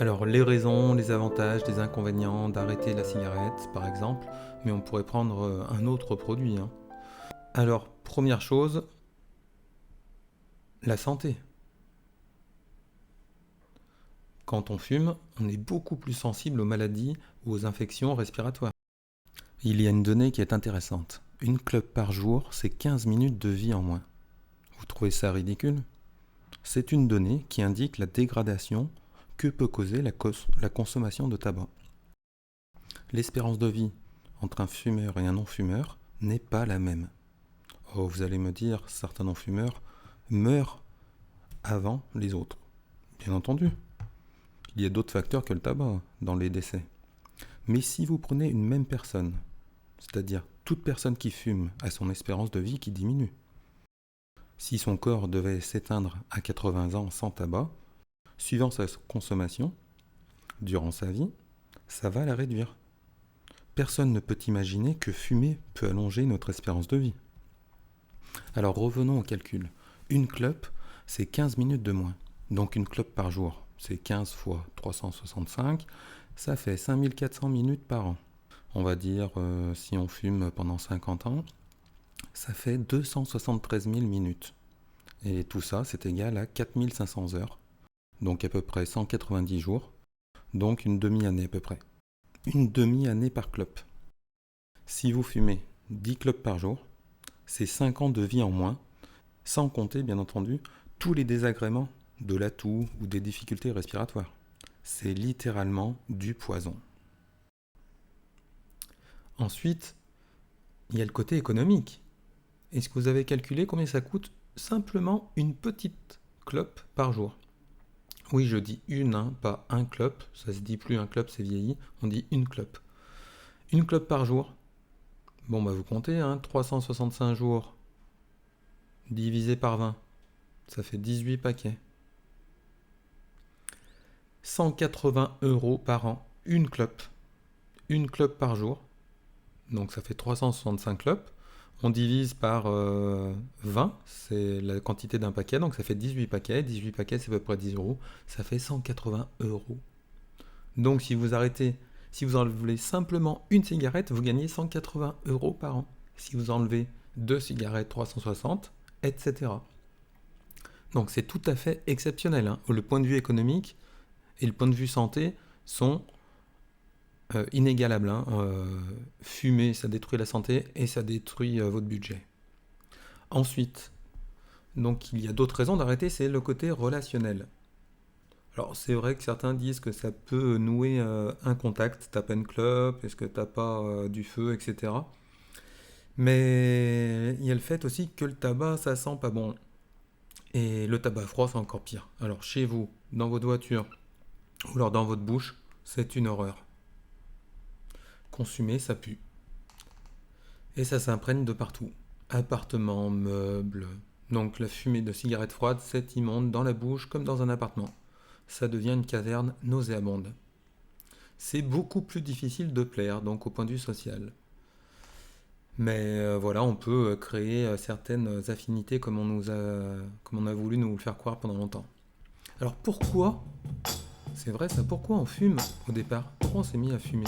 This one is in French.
Alors, les raisons, les avantages, les inconvénients d'arrêter la cigarette, par exemple, mais on pourrait prendre un autre produit, hein. Alors, première chose, la santé. Quand on fume, on est beaucoup plus sensible aux maladies ou aux infections respiratoires. Il y a une donnée qui est intéressante. Une clope par jour, c'est 15 minutes de vie en moins. Vous trouvez ça ridicule? C'est une donnée qui indique la dégradation que peut causer la consommation de tabac. L'espérance de vie entre un fumeur et un non-fumeur n'est pas la même. Oh, vous allez me dire, certains non-fumeurs meurent avant les autres. Bien entendu, il y a d'autres facteurs que le tabac dans les décès. Mais si vous prenez une même personne, c'est-à-dire toute personne qui fume a son espérance de vie qui diminue. Si son corps devait s'éteindre à 80 ans sans tabac, suivant sa consommation, durant sa vie, ça va la réduire. Personne ne peut imaginer que fumer peut allonger notre espérance de vie. Alors revenons au calcul. Une clope, c'est 15 minutes de moins. Donc une clope par jour, c'est 15 fois 365, ça fait 5400 minutes par an. On va dire, si on fume pendant 50 ans, ça fait 273 000 minutes. Et tout ça, c'est égal à 4500 heures. Donc à peu près 190 jours. Donc une demi-année à peu près. Une demi-année par clope. Si vous fumez 10 clopes par jour, c'est 5 ans de vie en moins, sans compter bien entendu tous les désagréments de la toux ou des difficultés respiratoires. C'est littéralement du poison. Ensuite, il y a le côté économique. Est-ce que vous avez calculé combien ça coûte simplement une petite clope par jour? Oui, je dis une, hein, pas un clope. Ça se dit plus un clope, c'est vieilli. On dit une clope. Une clope par jour. Bon, bah vous comptez, hein, 365 jours divisé par 20. Ça fait 18 paquets. 180 € par an. Une clope. Une clope par jour. Donc ça fait 365 clopes. On divise par 20, c'est la quantité d'un paquet, donc ça fait 18 paquets. 18 paquets, c'est à peu près 10 €. Ça fait 180 €. Donc si vous arrêtez, si vous enlevez simplement une cigarette, vous gagnez 180 € par an. Si vous enlevez 2 cigarettes, 360, etc. Donc c'est tout à fait exceptionnel, hein. Le point de vue économique et le point de vue santé sont inégalables, hein. Fumer, ça détruit la santé et ça détruit votre budget. Ensuite, donc il y a d'autres raisons d'arrêter, c'est le côté relationnel. Alors c'est vrai que certains disent que ça peut nouer un contact, t'as pas une clope, est-ce que t'as pas du feu, etc. Mais il y a le fait aussi que le tabac, ça sent pas bon. Et le tabac froid, c'est encore pire. Alors chez vous, dans votre voiture, ou alors dans votre bouche, c'est une horreur. Consumer, ça pue. Et ça s'imprègne de partout. Appartements, meubles. Donc la fumée de cigarette froide, c'est immonde dans la bouche comme dans un appartement. Ça devient une caverne nauséabonde. C'est beaucoup plus difficile de plaire, donc au point de vue social. Mais voilà, on peut créer certaines affinités comme on a voulu nous le faire croire pendant longtemps. Alors pourquoi, c'est vrai ça, pourquoi on fume au départ? Pourquoi on s'est mis à fumer?